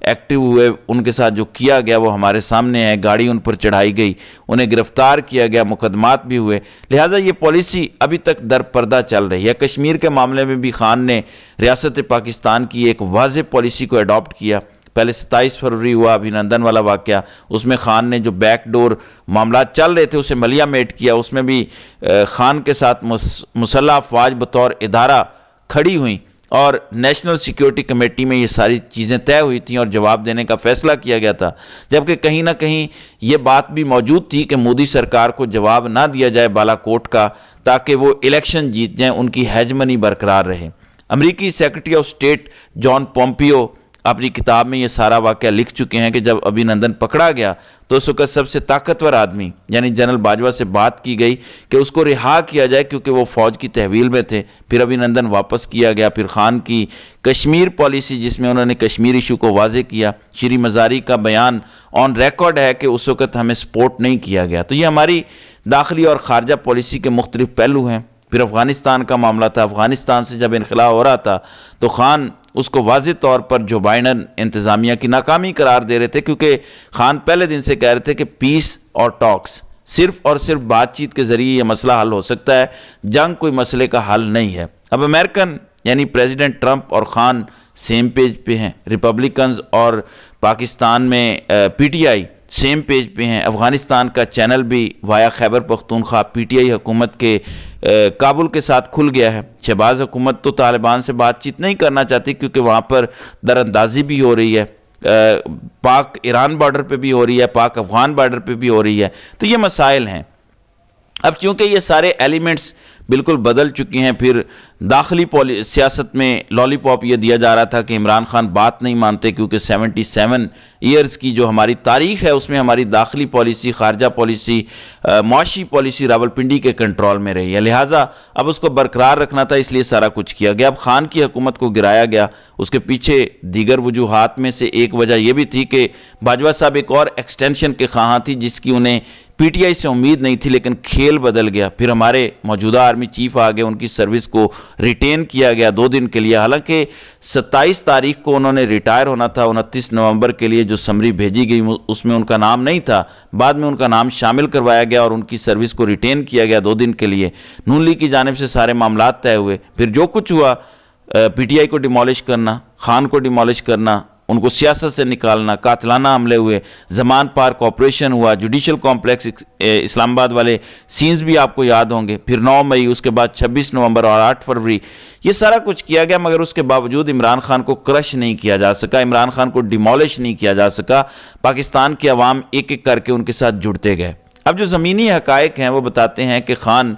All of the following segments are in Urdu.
ایکٹیو ہوئے، ان کے ساتھ جو کیا گیا وہ ہمارے سامنے ہے، گاڑی ان پر چڑھائی گئی، انہیں گرفتار کیا گیا، مقدمات بھی ہوئے، لہٰذا یہ پالیسی ابھی تک در پردہ چل رہی ہے۔ کشمیر کے معاملے میں بھی خان نے ریاست پاکستان کی ایک واضح پالیسی کو اڈاپٹ کیا۔ پہلے 27 فروری ہوا ابھینندن والا واقعہ، اس میں خان نے جو بیک ڈور معاملات چل رہے تھے اسے ملیا میٹ کیا، اس میں بھی خان کے ساتھ مسلح افواج بطور ادارہ کھڑی ہوئیں اور نیشنل سیکیورٹی کمیٹی میں یہ ساری چیزیں طے ہوئی تھیں اور جواب دینے کا فیصلہ کیا گیا تھا، جبکہ کہیں نہ کہیں یہ بات بھی موجود تھی کہ مودی سرکار کو جواب نہ دیا جائے بالا کوٹ کا تاکہ وہ الیکشن جیت جائیں، ان کی ہیجمنی برقرار رہے۔ امریکی secretary of state John Pompeo اپنی کتاب میں یہ سارا واقعہ لکھ چکے ہیں کہ جب ابھینندن پکڑا گیا تو اس وقت سب سے طاقتور آدمی یعنی جنرل باجوہ سے بات کی گئی کہ اس کو رہا کیا جائے کیونکہ وہ فوج کی تحویل میں تھے۔ پھر ابھینندن واپس کیا گیا۔ پھر خان کی کشمیر پالیسی جس میں انہوں نے کشمیر ایشو کو واضح کیا، شری مزاری کا بیان آن ریکارڈ ہے کہ اس وقت ہمیں سپورٹ نہیں کیا گیا۔ تو یہ ہماری داخلی اور خارجہ پالیسی کے مختلف پہلو ہیں۔ پھر افغانستان کا معاملہ تھا، افغانستان سے جب انخلا ہو رہا تھا تو خان اس کو واضح طور پر جو بائیڈن انتظامیہ کی ناکامی قرار دے رہے تھے، کیونکہ خان پہلے دن سے کہہ رہے تھے کہ پیس اور ٹاکس، صرف اور صرف بات چیت کے ذریعے یہ مسئلہ حل ہو سکتا ہے، جنگ کوئی مسئلے کا حل نہیں ہے۔ اب امریکن یعنی پریزیڈنٹ ٹرمپ اور خان سیم پیج پہ ہیں، ریپبلکنز اور پاکستان میں P T I same page پہ ہیں۔ افغانستان کا چینل بھی وایا Khyber Pakhtunkhwa P T I حکومت کے کابل کے ساتھ کھل گیا ہے۔ شہباز حکومت تو طالبان سے بات چیت نہیں کرنا چاہتی کیونکہ وہاں پر در اندازی بھی ہو رہی ہے، پاک ایران بارڈر پہ بھی ہو رہی ہے، پاک افغان بارڈر پہ بھی ہو رہی ہے، تو یہ مسائل ہیں۔ اب چونکہ یہ سارے ایلیمنٹس بالکل بدل چکی ہیں، پھر داخلی سیاست میں لالی پاپ یہ دیا جا رہا تھا کہ عمران خان بات نہیں مانتے کیونکہ 77 ایئرز کی جو ہماری تاریخ ہے اس میں ہماری داخلی پالیسی، خارجہ پالیسی، معاشی پالیسی راولپنڈی کے کنٹرول میں رہی ہے، لہٰذا اب اس کو برقرار رکھنا تھا، اس لیے سارا کچھ کیا گیا۔ اب خان کی حکومت کو گرایا گیا، اس کے پیچھے دیگر وجوہات میں سے ایک وجہ یہ بھی تھی کہ باجوہ صاحب ایک اور ایکسٹینشن کے خواہاں تھی جس کی انہیں پی ٹی آئی سے امید نہیں تھی، لیکن کھیل بدل گیا۔ پھر ہمارے موجودہ آرمی چیف آگے، ان کی سروس کو ریٹین کیا گیا 2 دن کے لیے، حالانکہ 27 تاریخ کو انہوں نے ریٹائر ہونا تھا، 29 نومبر کے لیے جو سمری بھیجی گئی اس میں ان کا نام نہیں تھا، بعد میں ان کا نام شامل کروایا گیا اور ان کی سروس کو ریٹین کیا گیا 2 دن کے لیے۔ نون لیگ کی جانب سے سارے معاملات طے ہوئے، پھر جو کچھ ہوا پی ٹی آئی کو ڈیمالش کرنا، خان کو ڈیمالش کرنا، ان کو سیاست سے نکالنا، قاتلانہ حملے ہوئے، زمان پارک آپریشن ہوا، جوڈیشل کمپلیکس اسلام آباد والے سینز بھی آپ کو یاد ہوں گے، پھر 9 مئی، اس کے بعد 26 نومبر اور 8 فروری، یہ سارا کچھ کیا گیا، مگر اس کے باوجود عمران خان کو کرش نہیں کیا جا سکا، عمران خان کو ڈیمالش نہیں کیا جا سکا۔ پاکستان کے عوام ایک ایک کر کے ان کے ساتھ جڑتے گئے۔ اب جو زمینی حقائق ہیں وہ بتاتے ہیں کہ خان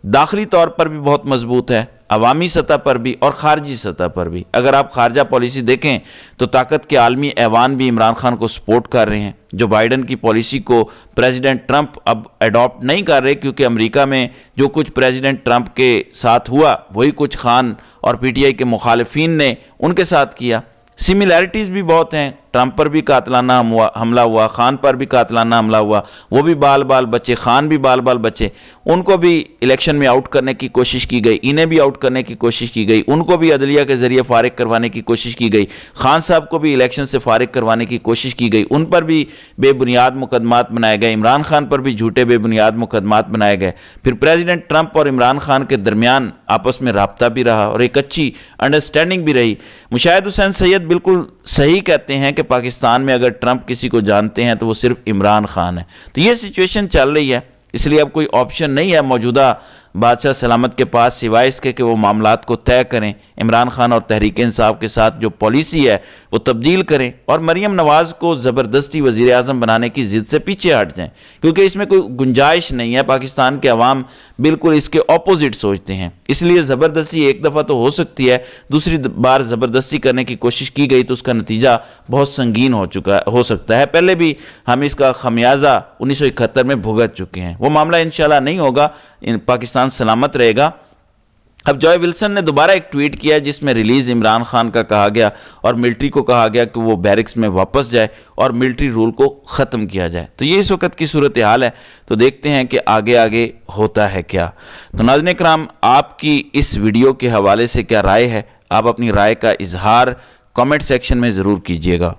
داخلی طور پر بھی بہت مضبوط ہے، عوامی سطح پر بھی اور خارجی سطح پر بھی۔ اگر آپ خارجہ پالیسی دیکھیں تو طاقت کے عالمی ایوان بھی عمران خان کو سپورٹ کر رہے ہیں۔ جو بائیڈن کی پالیسی کو پریزیڈنٹ ٹرمپ اب ایڈاپٹ نہیں کر رہے کیونکہ امریکہ میں جو کچھ پریزیڈنٹ ٹرمپ کے ساتھ ہوا وہی کچھ خان اور پی ٹی آئی کے مخالفین نے ان کے ساتھ کیا۔ سملیرٹیز بھی بہت ہیں، ٹرمپ پر بھی قاتلانہ حملہ ہوا، خان پر بھی قاتلانہ حملہ ہوا، وہ بھی بال بچے، خان بھی بال بچے، ان کو بھی الیکشن میں آؤٹ کرنے کی کوشش کی گئی، انہیں بھی آؤٹ کرنے کی کوشش کی گئی، ان کو بھی عدلیہ کے ذریعے فارغ کروانے کی کوشش کی گئی، خان صاحب کو بھی الیکشن سے فارغ کروانے کی کوشش کی گئی، ان پر بھی بے بنیاد مقدمات بنائے گئے، عمران خان پر بھی جھوٹے بے بنیاد مقدمات بنائے گئے۔ پھر پریزیڈنٹ ٹرمپ اور عمران خان کے درمیان آپس میں رابطہ بھی رہا اور ایک اچھی انڈرسٹینڈنگ بھی رہی۔ مشاہد حسین سید بالکل صحیح کہتے ہیں کہ پاکستان میں اگر ٹرمپ کسی کو جانتے ہیں تو وہ صرف عمران خان ہے۔ تو یہ سچویشن چل رہی ہے، اس لیے اب کوئی آپشن نہیں ہے موجودہ بادشاہ سلامت کے پاس سوائے اس کے کہ وہ معاملات کو طے کریں، عمران خان اور تحریک انصاف کے ساتھ جو پالیسی ہے وہ تبدیل کریں اور مریم نواز کو زبردستی وزیر اعظم بنانے کی ضد سے پیچھے ہٹ جائیں، کیونکہ اس میں کوئی گنجائش نہیں ہے۔ پاکستان کے عوام بالکل اس کے اپوزٹ سوچتے ہیں، اس لیے زبردستی ایک دفعہ تو ہو سکتی ہے، دوسری بار زبردستی کرنے کی کوشش کی گئی تو اس کا نتیجہ بہت سنگین ہو سکتا ہے۔ پہلے بھی ہم اس کا خمیازہ 1971 میں بھگت چکے ہیں، وہ معاملہ انشاءاللہ نہیں ہوگا، پاکستان سلامت رہے گا۔ اب جوائے ولسن نے دوبارہ ایک ٹویٹ کیا جس میں ریلیز عمران خان کا کہا گیا اور ملٹری کو کہا گیا کہ وہ بیرکس میں واپس جائے اور ملٹری رول کو ختم کیا جائے۔ تو یہ اس وقت کی صورتحال ہے، تو دیکھتے ہیں کہ آگے ہوتا ہے کیا۔ تو ناظرین کرام، آپ کی اس ویڈیو کے حوالے سے کیا رائے ہے؟ آپ اپنی رائے کا اظہار کامنٹ سیکشن میں ضرور کیجیے گا۔